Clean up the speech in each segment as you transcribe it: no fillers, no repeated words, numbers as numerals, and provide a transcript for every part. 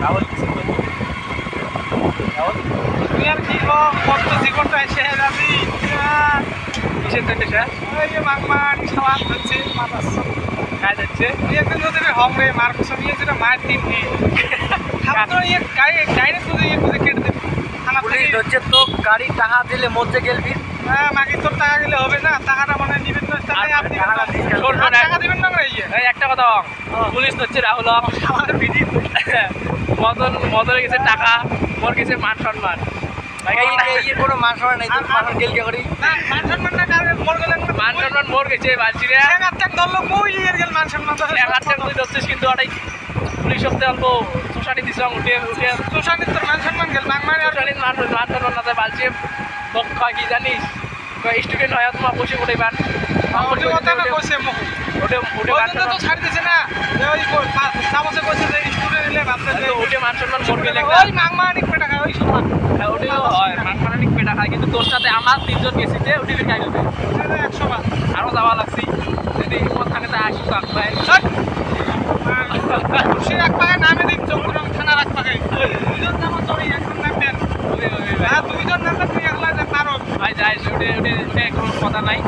রাহুল রাহুল তুই আর কি কত জীবনটা এসে যাবি কিসের জন্য স্যার ওই যে মাগমার খাওয়া হচ্ছে মাতাস কাজ হচ্ছে তুই একদিন যদি হম রে মার কুসা নিয়ে যেটা মায়ের দিন নিয়ে খাবার ইয়ে গাড়ি তুই ইয়ে করে কেটে দেবে খানা পুলিশ ধরছে তো গাড়ি টাকা দিলে মধ্যে গেলবি হ্যাঁ মাকে তোর টাকা গেলে হবে না টাকাটা মানে নিবেন না তাহলে আপনি টাকা দিবেন না করে ইয়ে এই একটা কথা পুলিশ ধরছে রাহুল আমার ভিডিও মদনের গেছে টাকা মোর গেছে মান সম্মান কোনো মান সম্মান নেই তোর মান গেল কে করি না মান সম্মান না কারণ মোর গেলে মান সম্মান মোর গেছে বালছি রে এক আটটাক ধরলো মই ইয়ের গেল মান সম্মান তো এক আটটা তুই ধরছিস কিন্তু ওটাই পুলিশ সপ্তাহে অল্প সোসাইটি দিস উঠে উঠে সোসাইটির তোর মান সম্মান গেল মাগমারে আর সোসাইটির মান সম্মান না বালছি বক্ষ হয় কি জানিস স্টুডেন্ট হয় তোমার বসে উঠে পান ওটা কথা না কইছে মুখ ওটা উঠে ওটা তো ছাড় দিছে না ওই সামসে কইছে যে স্টুডেন্ট এলে ভাবতে যে উঠে মান সম্মান মোর গেলে ওই মাগমানিক পেটা খায় ওই সমান ওটাও হয় মানমানিক পেটা খায় কিন্তু তোর সাথে আমার তিনজন গেছি যে উঠে খাই দেবে 100 বার আরও যাওয়া লাগছি যদি হিম্মত থাকে তা আসি তো আসবাই খুশি এক পাকে নামে দিন চৌকুরাম থানা রাখ পাকে দুইজন নাম তোর একজন নাম দেন হ্যাঁ দুইজন নাম তুই একলা যে পারো ভাই যাই উঠে উঠে উঠে কোনো কথা নাই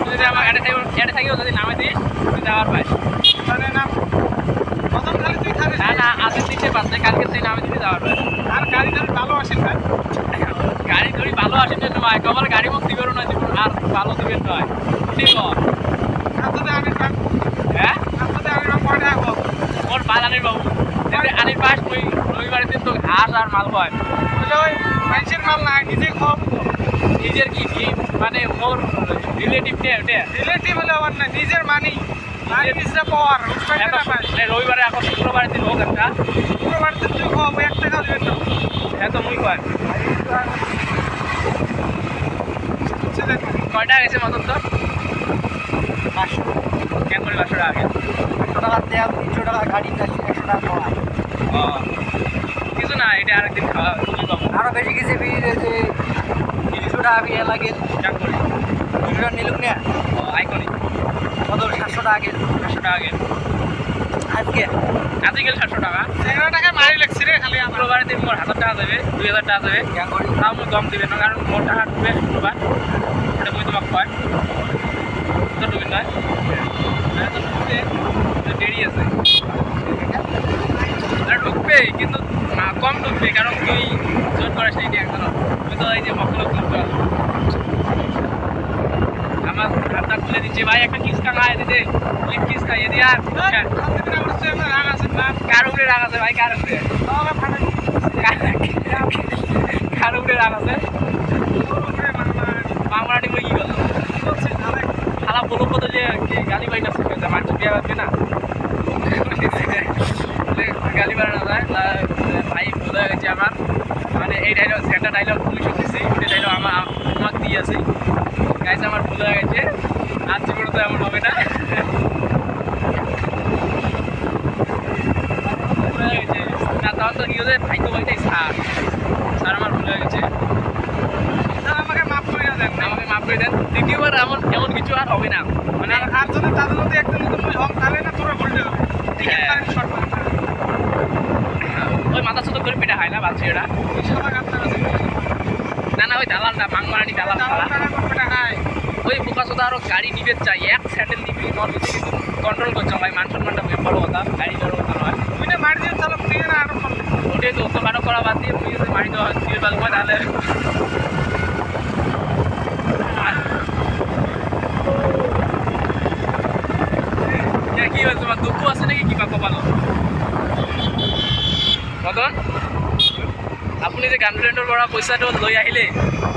যদি আমার এডে থাকিও যদি নামে দিস তুই যাওয়ার ভাই মানে নাম প্রথম খালি তুই থাকবি না না আজকে দিচ্ছে বাদ কালকে তুই নামে দিবি যাওয়ার ভাই আর গাড়ি ধরে ভালো আসেন না গাড়ি ধরি ভালো আসেন জন্য ভাই কবার গাড়ি মুখ দিবেন না দিব আর ভালো দিবেন নয় ঠিক হাতে আনির বাপ হ্যাঁ হাতে আনির বাপ কয়টা হবে ওর বাল আনির বাবু যদি আনির পাশ তুই রবিবারের দিন তো হাঁস আর মাল হয় ওই মানুষের মাল না নিজে খাওয়াবো নিজের কি মানে মোর রিলেটিভ নে ওটা রিলেটিভ হলে আবার না নিজের মানি নিজের পাওয়ার রবিবারে এখন শুক্রবারের দিন হোক একটা শুক্রবার দিন তুই খাওয়াবো 1 টাকা দিবেন না এত মুই কয় কয়টা গেছে মতন তো 500 কেন করে 500 টাকা 100 টাকা দেওয়া 300 টাকা গাড়ি না 100 টাকা খাওয়া কিছু না এটা আরেকদিন খাওয়া আরও বেশি গেছে যে 300 টাকা বিয়ে লাগে কেন করে 200 টাকা নিলুক না আইকনিক কত 700 টাকা 700 টাকা আজকে গেল 700 টাকা 11 টাকা মারি লাগছি রে খালি আমার শুক্রবারে দিন মোর 1000 টাকা দেবে 2000 টাকা দেবে কেন করে তাও মোর কম দিবে না কারণ মোর টাকা ঢুকবে শুক্রবার ওটা বই তোমাকে কয় তো ঢুকবে নয় তো ঢুকবে দেরি আছে ঢুকবে কিন্তু কম ঢুকবে কারণ তুই জোর করিস না এটি একজন তুই তো এই যে মকল আমার হাতটা খুলে দিচ্ছে ভাই একটা কিসকা খায় দিতে লিপ কিসকা এদি আর কার উপরে রাগ আছে ভাই কার উপরে কার উপরে রাগ আছে মামলাটি বই কি গেল খালা বলো কত যে গালি বাড়ি না শিখবে মানুষ বিয়ে পারবে না গালি বাড়ানো যায় ভাই বোঝা গেছে আমার মানে এই ডাইলগ একটা ডাইলগ পুলিশ দিচ্ছি ওই ডাইলগ আমাকে দিয়ে আছে গাইছে আমার ভুল হয়ে গেছে আর জীবনে তো এমন হবে না ভুল হয়ে গেছে না তখন তো কি হচ্ছে ভাই তো ভাইটাই স্যার আমার ভুল হয়ে গেছে আমাকে মাফ করে দেন আমাকে মাফ করে দেন দ্বিতীয়বার এমন কিছু আর হবে না মানে আর যদি তাদের যদি একদম তুমি হক তাহলে না তোরা ভুলতে হবে ওই মাথা ছোট করে পেটা হয় না বাচ্চা এটা না না ওই দালালটা মাংমারানি দালাল ওই বোকা চোদা আরও গাড়ি নিবে চাই এক স্যান্ডেল নিবি নর কিছু কিন্তু কন্ট্রোল করছো ভাই মান সম্মানটা বড় কথা গাড়ি বড় কথা নয় তুই না মারি দিয়ে চালক দিয়ে না আরো ওটাই তো তো আরো করা বাদ দিয়ে তুই যদি মারি দেওয়া দিয়ে পারবো তাহলে কি হয়েছে তোমার দুঃখ আছে নাকি কিবা কপালো মতন আপুনি যে গাৰ্লফ্ৰেণ্ডৰ পৰা পইচাটো লৈ আহিলে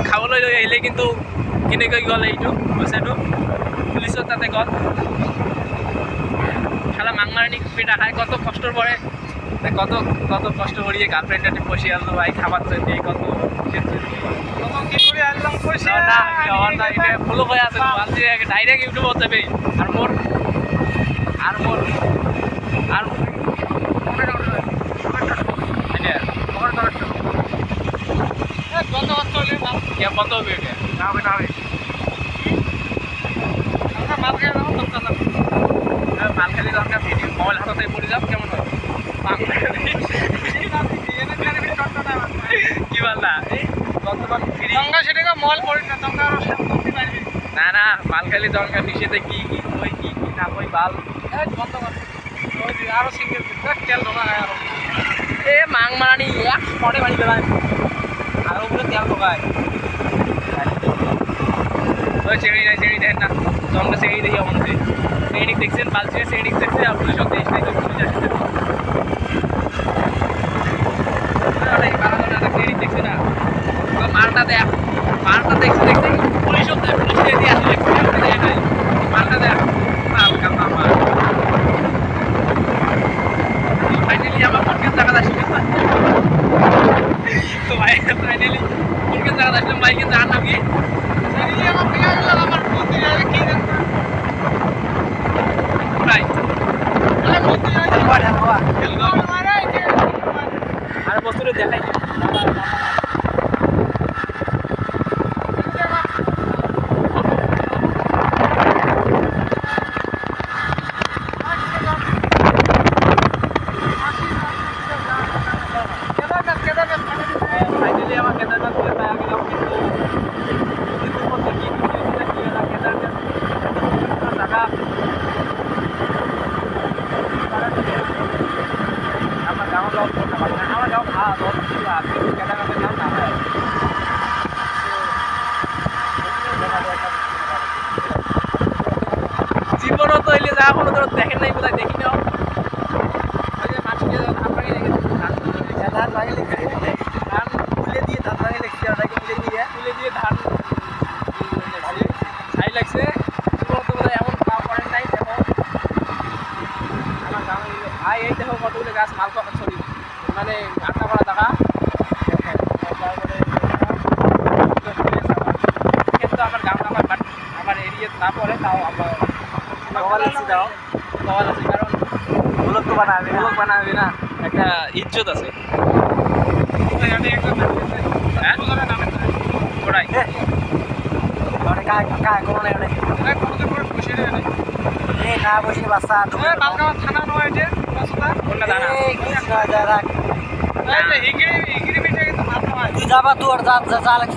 খাবলৈ লৈ আহিলে কিন্তু কেনেকৈ গ'ল এইটো পইচাটো পুলিচৰ তাতে গ'ল খালা মাংমারানি পেটা খায় কত কষ্টর পরে কত কষ্ট করিয়ে গার্লফ্রেন্ডটা বসে আনলো ভাই খাবার তো দিয়ে কত কি করে আনলাম পয়সা না না এটা ভুলো হয়ে আছে বলছি ডাইরেক্ট ইউটিউব দেবে আর মোর বন্ধ হবে না হবে না হবে মাল খেয়ে যাবো মাল খালি দরকার ভিডিও মোবাইল হাতে পড়ে যাও কেমন হয় জঙ্গা সেটাকে মল পড়ি না জঙ্গা আরো সাত করতে পারবি না না মাল খালি জঙ্গা নিষেধে কি কি কই কি কি না কই বাল এই বন্ধ কর ওই যে আরো সিঙ্গেল তেল ঢোকা হয় আরো এ মাং মারানি এক পরে বাড়ি বেড়ায় আর উপরে তেল ঢোকায় ওই চেড়ি নাই চেড়ি দেখেন না জঙ্গা চেড়ি দেখি অমনতে সৈনিক দেখছেন বালছে সৈনিক দেখছে আর পুলিশ দেশ নাই তো পুলিশ আসছে সৈনিক দেখছে না মালটা দেখ মালটা দেখছে দেখছে পুলিশ পুলিশ দিয়ে আসলে মালটা দেখ মাল কামা মাল ফাইনালি আমার কোনকেন জায়গা আসলে তো ভাই ফাইনালি কোনকেন জায়গা আসলাম ভাই কিন্তু আর নাম কি এই আমার বিয়া গেল আমার মন্দির আরে কি জানতো ভাই আরে মন্দির আরে বাড়া বাবা তেল ঢোকা মারে এই যে আর বস্তুরে দেখাই ফাইনালি আমার কেদারনাথ দিয়ে পাওয়া গেল কিন্তু কিন্তু মধ্যে কি বিষয়টা কি হলো কেদারনাথ টাকা আমার গাঁও লস করতে পারি না আমার গাঁও খাওয়া লস ছিল আপনি কেদারনাথের গাঁও না হয় জীবনও তো এলে যা কোনো ধরো দেখেন নাই বোধহয় দেখি নাও ওই যে মানুষকে আপনাকে ধান লাগিয়ে লিখছে ধান তুলে দিয়ে ধান লাগিয়ে লিখছে ওটাকে তুলে দিয়ে ধান ছাই লাগছে জীবনও তো বোধহয় এমন পাওয়া পড়েন নাই দেখো আমার গ্রামে ভাই এই দেখো কতগুলো গাছ মাল পাকা ছড়ি মানে আটটা করা টাকা তারপরে কিন্তু আমার গ্রাম আমার এরিয়া তারপরে তাও আমার গওয়াল আছে দাও গওয়াল আছে কারণ ব্লগ তো বানাবে না একটা ইজ্জত আছে আমি একদম হ্যাঁ বুঝারে নামে ওরাই ওরে কায় কোন নাই ওরে আরে কোনদিন করে বসে রে এ না বসে বাসা তুমি এই বালগাঁও থানা নয় যে বাসুদা কোনটা দানা এই কিছু না যা রাখ এই যে হিগড়ি মিটে কিন্তু মাথা হয় তুই যাবা তোর যা যা যা লাগছে